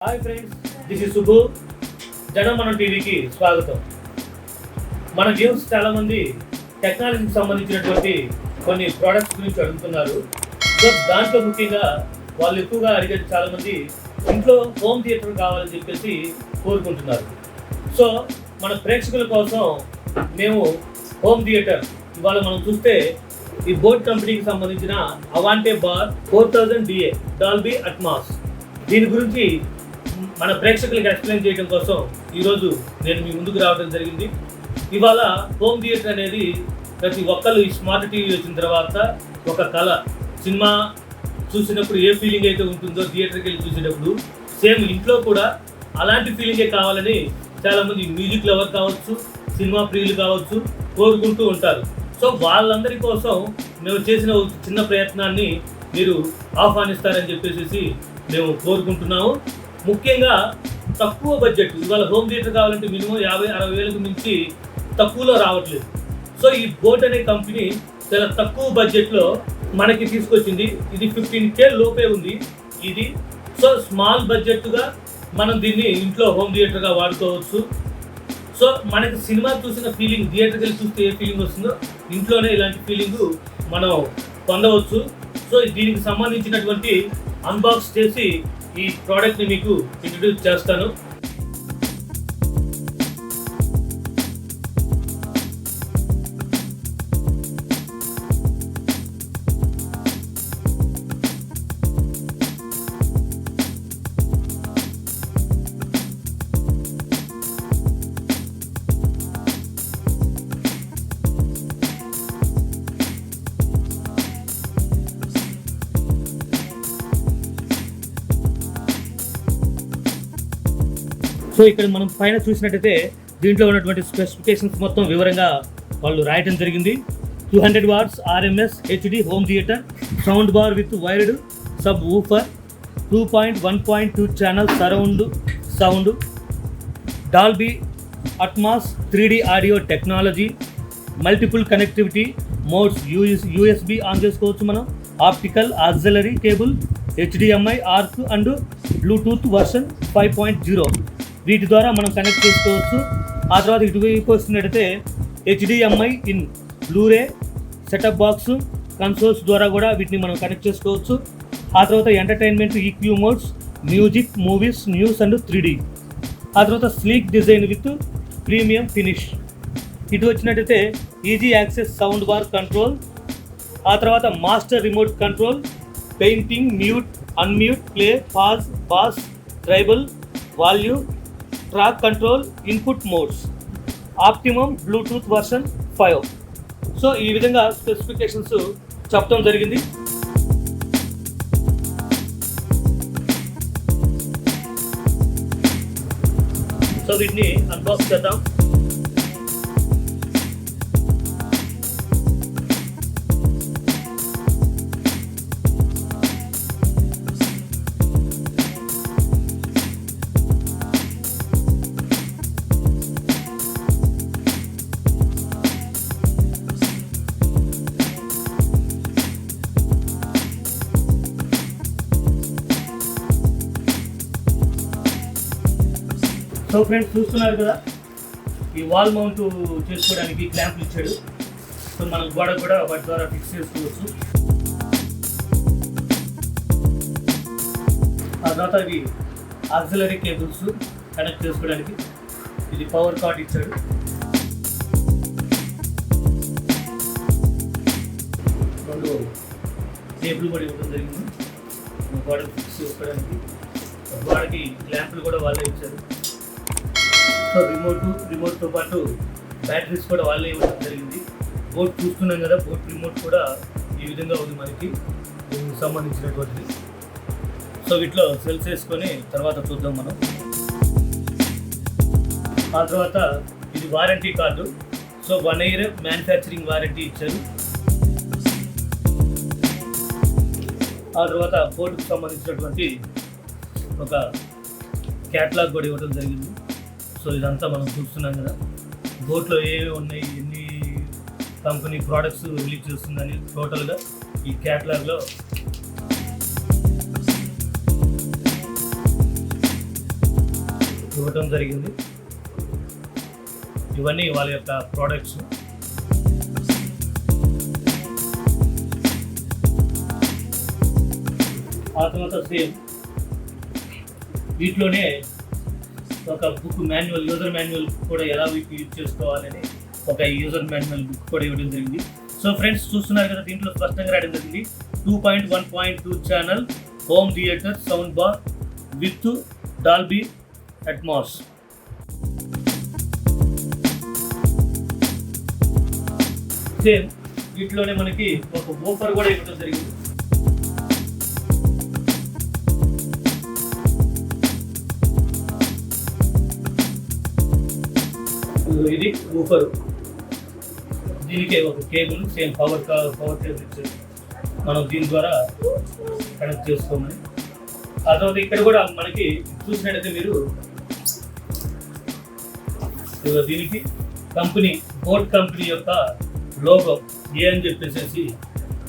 Hi friends, this is Subbu. Janamanam టీవీకి స్వాగతం. మన వ్యూస్ చాలామంది టెక్నాలజీకి సంబంధించినటువంటి కొన్ని ప్రోడక్ట్స్ గురించి అడుగుతున్నారు. సో దాంట్లో ముఖ్యంగా వాళ్ళు ఎక్కువగా అడిగేది చాలామంది ఇంట్లో హోమ్ థియేటర్ కావాలని చెప్పేసి కోరుకుంటున్నారు. సో మన ప్రేక్షకుల కోసం మేము హోమ్ థియేటర్ ఇవాళ మనం చూస్తే ఈ బోట్ కంపెనీకి సంబంధించిన Aavante bar 4000 DA Dolby Atmos, దీని గురించి మన ప్రేక్షకులకు ఎక్స్ప్లెయిన్ చేయడం కోసం ఈరోజు నేను మీ ముందుకు రావడం జరిగింది. ఇవాళ హోమ్ థియేటర్ అనేది ప్రతి ఒక్కళ్ళు ఈ స్మార్ట్ టీవీ వచ్చిన తర్వాత ఒక కళ. సినిమా చూసినప్పుడు ఏ ఫీలింగ్ అయితే ఉంటుందో థియేటర్కి వెళ్ళి చూసేటప్పుడు సేమ్ ఇంట్లో కూడా అలాంటి ఫీలింగే కావాలని చాలామంది మ్యూజిక్ లవర్ కావచ్చు, సినిమా ప్రియులు కావచ్చు కోరుకుంటూ ఉంటారు. సో వాళ్ళందరి కోసం మేము చేసిన చిన్న ప్రయత్నాన్ని మీరు ఆహ్వానిస్తారని చెప్పేసి మేము కోరుకుంటున్నాము. ముఖ్యంగా తక్కువ బడ్జెట్, ఇవాళ హోమ్ థియేటర్ కావాలంటే మినిమం 50-60 వేలకు మించి తక్కువలో రావట్లేదు. సో ఈ బోట్ అనే కంపెనీ చాలా తక్కువ బడ్జెట్లో మనకి తీసుకొచ్చింది. ఇది 15K లోపే ఉంది ఇది. సో స్మాల్ బడ్జెట్గా మనం దీన్ని ఇంట్లో హోమ్ థియేటర్గా వాడుకోవచ్చు. సో మనకి సినిమా చూసిన ఫీలింగ్ థియేటర్కి వెళ్ళి చూస్తే ఏ ఫీలింగ్ వస్తుందో ఇంట్లోనే ఇలాంటి ఫీలింగ్ మనం పొందవచ్చు. సో దీనికి సంబంధించినటువంటి అన్బాక్స్ చేసి ఈ ప్రోడక్ట్ని మీకు ఇంట్రడ్యూస్ చేస్తాను. సో ఇక్కడ మనం పైన చూసినట్టయితే దీంట్లో ఉన్నటువంటి స్పెసిఫికేషన్స్ మొత్తం వివరంగా వాళ్ళు రాయటం జరిగింది. 200 watts RMS HD home theatre, sound bar with wired subwoofer, 2.1.2 channel surround sound, Dolby Atmos 3D audio technology, multiple connectivity modes, USB on చేసుకోవచ్చు మనం, optical auxiliary cable, HDMI arc and Bluetooth version 5.0 వీటి ద్వారా మనం connect చేసుకోవచ్చు. ఆ తర్వాత ఇటువైపు వస్తున్నట్టయితే HDMI in Blu-ray, setup box, consoles ద్వారా కూడా వీటిని మనం కనెక్ట్ చేసుకోవచ్చు. ఆ తర్వాత entertainment EQ modes, music, movies, news and 3D. ఆ తర్వాత sleek design with premium finish. ఇటు వచ్చినట్టయితే easy access sound bar control, ఆ తర్వాత master remote control, painting, mute, unmute, play, pause, bass, treble, volume, track control, input modes, optimum Bluetooth version 5. So ఈ విధంగా specifications చెప్పడం జరిగింది. సో వీటిని unbox చేద్దాం. సో ఫ్రెండ్స్ చూస్తున్నారు కదా, ఈ వాల్ మౌంట్ చేసుకోవడానికి క్లాంపులు ఇచ్చాడు. సో మనం గోడ కూడా వాటి ద్వారా ఫిక్స్ చేసుకోవచ్చు. ఆ తర్వాత ఇవి ఆక్సిలరీ కేబుల్స్ కనెక్ట్ చేసుకోవడానికి, ఇది పవర్ కార్డ్ ఇచ్చాడు. రెండు టేబుల్ కూడా ఇవ్వడం జరిగింది గోడ ఫిక్స్ చేసుకోవడానికి. గోడకి క్లాంపులు కూడా వాళ్ళే ఇచ్చారు. సో రిమోట్తో పాటు బ్యాటరీస్ కూడా వాళ్ళే ఇవ్వడం జరిగింది. బోట్ చూస్తున్నాం కదా, బోట్ రిమోట్ కూడా ఈ విధంగా ఉంది మనకి దీనికి సంబంధించినటువంటిది. సో వీటిలో సెల్స్ వేసుకొని తర్వాత చూద్దాం మనం. ఆ తర్వాత ఇది warranty card. So 1 year manufacturing warranty ఇచ్చారు. ఆ తర్వాత బోట్కి సంబంధించినటువంటి ఒక క్యాటలాగ్ కూడా ఇవ్వడం జరిగింది. సో ఇదంతా మనం చూస్తున్నాం కదా, బోట్లో ఏమేమి ఉన్నాయి, ఎన్ని కంపెనీ ప్రోడక్ట్స్ రిలీజ్ చేస్తుందని టోటల్గా ఈ క్యాటలాగ్లో ఇవ్వటం జరిగింది. ఇవన్నీ వాళ్ళ యొక్క ప్రోడక్ట్స్. ఆ తర్వాత సేమ్ వీటిలోనే ఒక బుక్ మాన్యువల్, యూజర్ మాన్యువల్ కూడా ఎలా వీటిని యూజ్ చేసుకోవాలని ఒక యూజర్ మాన్యువల్ బుక్ కూడా ఇవ్వడం జరిగింది. సో ఫ్రెండ్స్ చూస్తున్నారు కదా, దీంట్లో స్పష్టంగా రాయడం జరిగింది 2.1.2 channel home theatre sound bar with Dolby Atmos. Same వీటిలోనే మనకి ఒక వూఫర్ కూడా ఇవ్వడం జరిగింది. ఇది వూఫర్, దీనికి ఒక కేబుల్, సేమ్ పవర్ కేబుల్ ఇచ్చారు. మనం దీని ద్వారా కనెక్ట్ చేసుకోమని. ఆ తర్వాత ఇక్కడ కూడా మనకి చూసినట్టయితే మీరు దీనికి కంపెనీ, బోట్ కంపెనీ యొక్క లోగో ఏ అని చెప్పేసి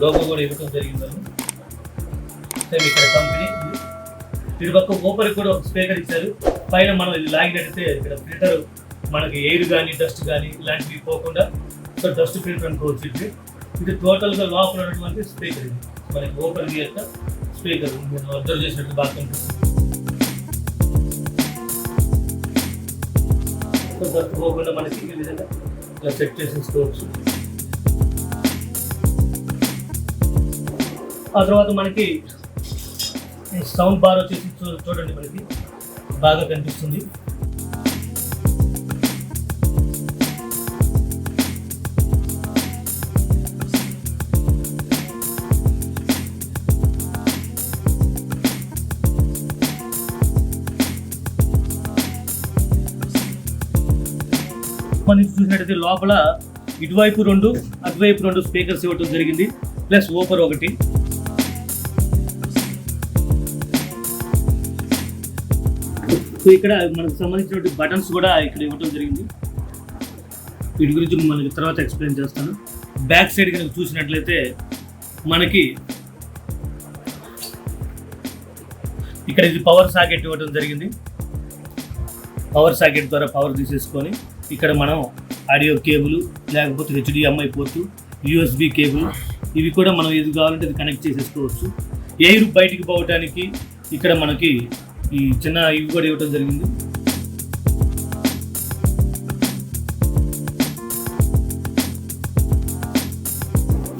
లోగో కూడా ఇవ్వడం జరిగింది. సేమ్ ఇక్కడ కంపెనీ. ఇటు పక్క ఓపర్ కూడా ఒక స్పీకర్ ఇచ్చారు. పైన మనం ఇది లాగినట్టయితే ఇక్కడ ఫిల్టర్, మనకి ఎయిర్ కానీ డస్ట్ కానీ ఇలాంటివి పోకుండా సో డస్ట్ ఫిల్టర్ అనుకోవచ్చు. ఇది టోటల్గా లోపల ఉన్నటువంటి స్పీకర్. ఇది మనకి ఓపెన్ యొక్క స్పీకర్ నేను అబ్జర్వ్ చేసినట్టు బాగా కనిపిస్తుంది. సో డస్ట్ పోకుండా మనకి ఈ విధంగా ఇలా సెట్ చేసేసుకోవచ్చు. ఆ తర్వాత మనకి సౌండ్ బార్ వచ్చేసి చూడండి, మనకి బాగా కనిపిస్తుంది. మనకి చూసినట్టయితే లోపల ఇటువైపు 2, అటువైపు 2 స్పీకర్స్ ఇవ్వడం జరిగింది, ప్లస్ ఓపర్ ఒకటి. సో ఇక్కడ మనకు సంబంధించినటువంటి బటన్స్ కూడా ఇక్కడ ఇవ్వడం జరిగింది. వీటి గురించి మనకి తర్వాత ఎక్స్ప్లెయిన్ చేస్తాను. బ్యాక్ సైడ్ కనుక చూసినట్లయితే మనకి ఇక్కడ ఇది పవర్ సాకెట్ ఇవ్వడం జరిగింది. పవర్ సాకెట్ ద్వారా పవర్ తీసేసుకొని ఇక్కడ మనం ఆడియో కేబుల్, లేకపోతే HDMI పోర్టు, USB కేబుల్, ఇవి కూడా మనం ఏది కావాలంటే ఇది కనెక్ట్ చేసేసుకోవచ్చు. ఎయిర్ బయటికి పోవడానికి ఇక్కడ మనకి ఈ చిన్న ఇవి కూడా ఇవ్వడం జరిగింది.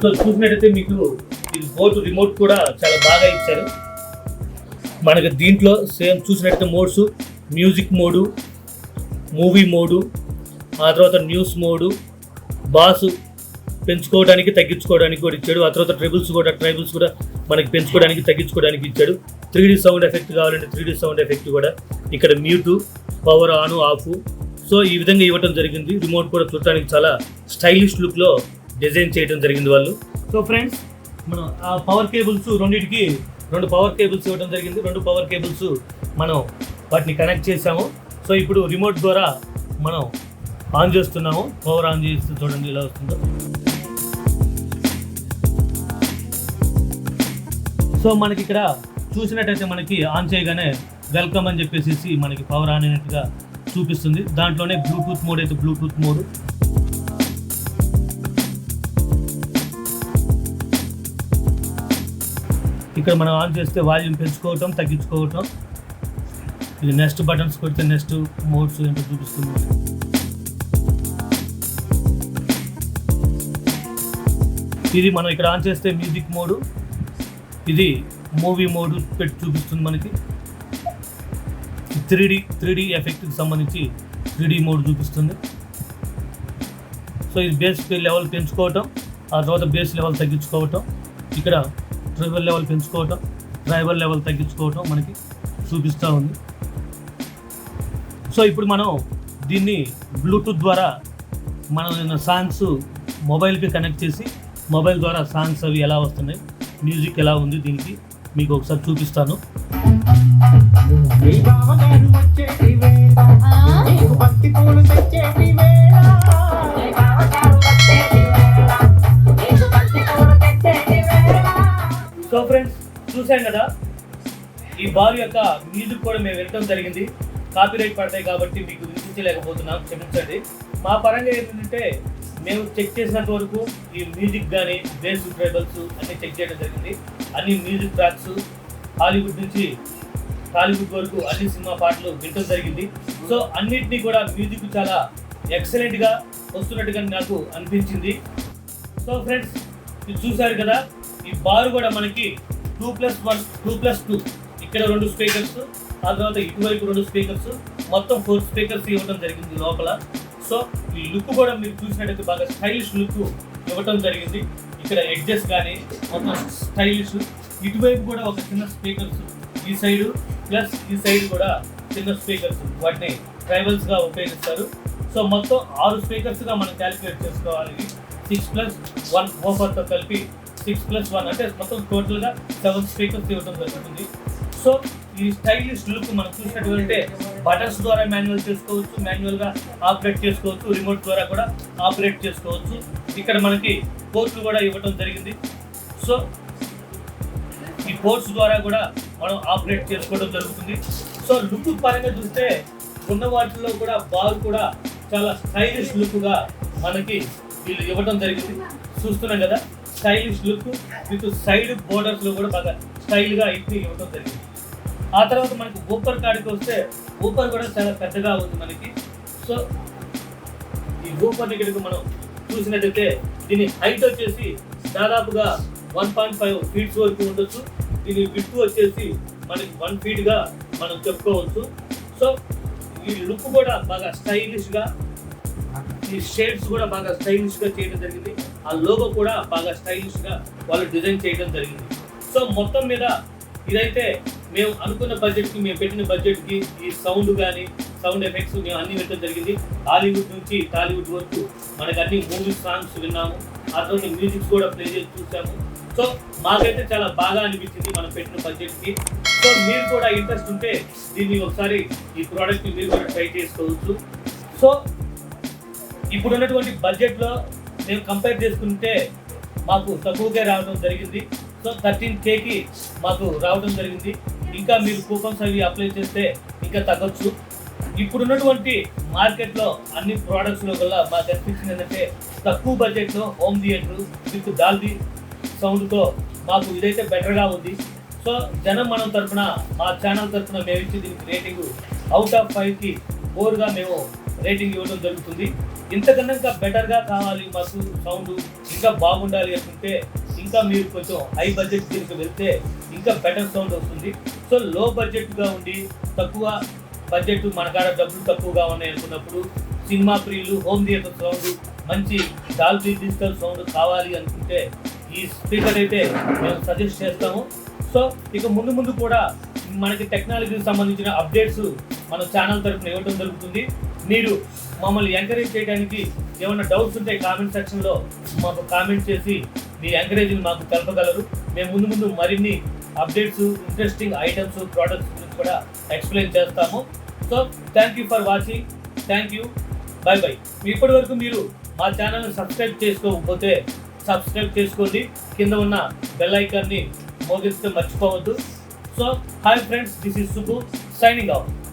సో చూసినట్టయితే మీకు ఇది బోట్ రిమోట్ కూడా చాలా బాగా ఇచ్చారు. మనకి దీంట్లో సేమ్ చూసినట్టయితే modes, music mode, movie mode, ఆ తర్వాత న్యూస్ మోడు, బాస్ పెంచుకోవడానికి తగ్గించుకోవడానికి కూడా ఇచ్చాడు. ఆ తర్వాత ట్రైబుల్స్ కూడా మనకి పెంచుకోవడానికి తగ్గించుకోవడానికి ఇచ్చాడు. 3D సౌండ్ ఎఫెక్ట్ కావాలంటే 3D సౌండ్ ఎఫెక్ట్ కూడా ఇక్కడ Mewtwo, power on off, so ఈ విధంగా ఇవ్వడం జరిగింది. రిమోట్ కూడా చూడటానికి చాలా స్టైలిష్ లుక్లో డిజైన్ చేయడం జరిగింది వాళ్ళు. సో ఫ్రెండ్స్, మనం ఆ పవర్ కేబుల్స్ రెండింటికి 2 పవర్ కేబుల్స్ ఇవ్వడం జరిగింది. 2 పవర్ కేబుల్స్ మనం వాటిని కనెక్ట్ చేసాము. సో ఇప్పుడు రిమోట్ ద్వారా మనం ఆన్ చేస్తున్నాము. పవర్ ఆన్ చేస్తే చూడండి ఇలా వస్తుందో. సో మనకి ఇక్కడ చూసినట్టయితే మనకి ఆన్ చేయగానే వెల్కమ్ అని చెప్పేసి మనకి పవర్ ఆన్ అయినట్టుగా చూపిస్తుంది. దాంట్లోనే బ్లూటూత్ మోడ్ అయితే బ్లూటూత్ మోడ్, ఇక్కడ మనం ఆన్ చేస్తే వాల్యూమ్ పెంచుకోవటం తగ్గించుకోవటం. ఇది నెక్స్ట్ బటన్స్ కొడితే నెక్స్ట్ మోడ్స్ ఏంటో చూపిస్తుంది. ఇది మనం ఇక్కడ ఆన్ చేస్తే మ్యూజిక్ మోడు, ఇది మూవీ మోడ్ పెట్టి చూపిస్తుంది మనకి. 3D ఎఫెక్ట్కి సంబంధించి 3D మోడ్ చూపిస్తుంది. సో ఇది బేస్ లెవెల్ పెంచుకోవటం, ఆ తర్వాత బేస్ లెవెల్ తగ్గించుకోవటం, ఇక్కడ ట్రైబల్ లెవెల్ పెంచుకోవటం, ట్రైబల్ లెవెల్ తగ్గించుకోవటం మనకి చూపిస్తూ ఉంది. సో ఇప్పుడు మనం దీన్ని బ్లూటూత్ ద్వారా మనం సాంగ్స్ మొబైల్కి కనెక్ట్ చేసి మొబైల్ ద్వారా సాంగ్స్ అవి ఎలా వస్తున్నాయి, మ్యూజిక్ ఎలా ఉంది దీనికి మీకు ఒకసారి చూపిస్తాను. సో ఫ్రెండ్స్, చూసాం కదా, ఈ బార్ యొక్క మ్యూజిక్ కూడా మేము వినడం జరిగింది. కాపీరైట్ పడతాయి కాబట్టి మీకు వినిపించలేకపోతున్నాం, క్షమించండి. మా పరంగా ఏంటంటే మేము చెక్ చేసినంత వరకు ఈ మ్యూజిక్ కానీ బేస్ ట్రైబల్స్ అన్నీ చెక్ చేయడం జరిగింది. అన్ని మ్యూజిక్ ట్రాక్స్ హాలీవుడ్ నుంచి టాలీవుడ్ వరకు అన్ని సినిమా పాటలు వినడం జరిగింది. సో అన్నిటినీ కూడా మ్యూజిక్ చాలా ఎక్సలెంట్గా వస్తున్నట్టుగా నాకు అనిపించింది. సో ఫ్రెండ్స్, ఇది చూసారు కదా, ఈ బార్ కూడా మనకి 2+1 2+2 ఇక్కడ 2 స్పీకర్స్, ఆ తర్వాత ఇటువైపు 2 స్పీకర్స్, మొత్తం 4 స్పీకర్స్ ఇవ్వడం జరిగింది లోపల. సో ఈ లుక్ కూడా మీరు చూసినట్టయితే బాగా స్టైలిష్ లుక్ ఇవ్వడం జరిగింది. ఇక్కడ ఎడ్జెస్ కానీ మొత్తం స్టైలిష్. ఇటువైపు కూడా ఒక చిన్న స్పీకర్స్, ఈ సైడ్ ప్లస్ ఈ సైడ్ కూడా చిన్న స్పీకర్స్, వాటిని ట్రైబల్స్గా ఉపయోగిస్తారు. సో మొత్తం 6 స్పీకర్స్గా మనం క్యాలిక్యులేట్ చేసుకోవాలి. 6+1 ఓఫర్తో కలిపి 6+1 అంటే మొత్తం టోటల్గా 7 స్పీకర్స్ ఇవ్వడం జరుగుతుంది. సో ఈ స్టైలిష్ లుక్ మనం చూసినటువంటి బటన్స్ ద్వారా మాన్యువల్ చేసుకోవచ్చు, మాన్యువల్గా ఆపరేట్ చేసుకోవచ్చు, రిమోట్ ద్వారా కూడా ఆపరేట్ చేసుకోవచ్చు. ఇక్కడ మనకి పోర్ట్లు కూడా ఇవ్వడం జరిగింది. సో ఈ పోర్ట్స్ ద్వారా కూడా మనం ఆపరేట్ చేసుకోవడం జరుగుతుంది. సో లుక్ పరంగా చూస్తే ఉన్న వాటిల్లో కూడా బాల్ కూడా చాలా స్టైలిష్ లుక్గా మనకి వీళ్ళు ఇవ్వడం జరిగింది. చూస్తున్నాం కదా, స్టైలిష్ లుక్ విత్ సైడ్ బోర్డర్స్లో కూడా బాగా స్టైల్గా ఇది ఇవ్వడం జరిగింది. ఆ తర్వాత మనకి ఊపర్ కాడికి వస్తే ఊపర్ కూడా చాలా పెద్దగా ఉంది మనకి. సో ఈ ఊపర్ దగ్గరికి మనం చూసినట్టయితే దీని హైట్ వచ్చేసి దాదాపుగా 1.5 ఫీట్స్ వరకు ఉండొచ్చు. దీని విడ్త్ వచ్చేసి మనకి 1 ఫీట్గా మనం చెప్పుకోవచ్చు. సో ఈ లుక్ కూడా బాగా స్టైలిష్గా, ఈ షేడ్స్ కూడా బాగా స్టైలిష్గా చేయడం జరిగింది. ఆ లోగో కూడా బాగా స్టైలిష్గా వాళ్ళు డిజైన్ చేయడం జరిగింది. సో మొత్తం మీద ఇదైతే మేము అనుకున్న బడ్జెట్కి, మేము పెట్టిన బడ్జెట్కి ఈ సౌండ్ కానీ సౌండ్ ఎఫెక్ట్స్ మేము అన్నీ వినడం జరిగింది. హాలీవుడ్ నుంచి టాలీవుడ్ వరకు మనకు అన్ని మూవీ సాంగ్స్ విన్నాము, ఆ తర్వాత మ్యూజిక్స్ కూడా ప్లే చేసి చూసాము. సో మాకైతే చాలా బాగా అనిపించింది మనం పెట్టిన బడ్జెట్కి. సో మీరు కూడా ఇంట్రెస్ట్ ఉంటే దీన్ని ఒకసారి ఈ ప్రోడక్ట్ని మీరు కూడా ట్రై చేసుకోవచ్చు. సో ఇప్పుడు ఉన్నటువంటి బడ్జెట్లో మేము కంపేర్ చేసుకుంటే మాకు తక్కువగా రావడం జరిగింది. సో 13Kకి మాకు రావడం జరిగింది. ఇంకా మీరు కూపన్స్ అవి అప్లై చేస్తే ఇంకా తగ్గొచ్చు. ఇప్పుడున్నటువంటి మార్కెట్లో అన్ని ప్రోడక్ట్స్లో కల్లా మాకు అనిపించింది ఏంటంటే తక్కువ బడ్జెట్లో హోమ్ థియేటర్ విత్ డాల్బీ సౌండ్తో మాకు ఇదైతే బెటర్గా ఉంది. సో జనం మనం తరఫున, మా ఛానల్ తరఫున మేము ఇచ్చి దీనికి రేటింగ్ అవుట్ ఆఫ్ 5కి 4గా మేము రేటింగ్ ఇవ్వడం జరుగుతుంది. ఇంతకన్నా ఇంకా బెటర్గా కావాలి మాకు, సౌండ్ ఇంకా బాగుండాలి అనుకుంటే ఇంకా మీరు కొంచెం హై బడ్జెట్ దీనికి వెళ్తే ఇంకా బెటర్ సౌండ్ వస్తుంది. సో లో బడ్జెట్గా ఉండి తక్కువ బడ్జెట్ మన కాడ డబ్బులు తక్కువగా ఉన్నాయి అనుకున్నప్పుడు సినిమా ప్రియులు హోమ్ థియేటర్ సౌండ్, మంచి డాల్బీ డిజిటల్ సౌండ్ కావాలి అనుకుంటే ఈ స్పీకర్ అయితే మేము సజెస్ట్ చేస్తాము. సో ఇక ముందు ముందు కూడా మనకి టెక్నాలజీకి సంబంధించిన అప్డేట్స్ మన ఛానల్ తరఫున ఇవ్వడం జరుగుతుంది. మీరు మమ్మల్ని ఎంకరేజ్ చేయడానికి ఏమైనా డౌట్స్ ఉంటే కామెంట్ సెక్షన్లో మాకు కామెంట్ చేసి మీ ఎంకరేజ్ని మాకు తెలపగలరు. మేము ముందు ముందు మరిన్ని అప్డేట్స్, ఇంట్రెస్టింగ్ ఐటమ్స్, ప్రోడక్ట్స్ గురించి కూడా ఎక్స్ప్లెయిన్ చేస్తాము. So thank you for watching. Thank you, by by. ఇప్పటి వరకు మీరు మా ఛానల్ని సబ్స్క్రైబ్ చేసుకోకపోతే సబ్స్క్రైబ్ చేసుకోండి. కింద ఉన్న బెల్ ఐకాన్ని మోగిస్తే మర్చిపోవద్దు. So hi friends, this is Subbu signing out.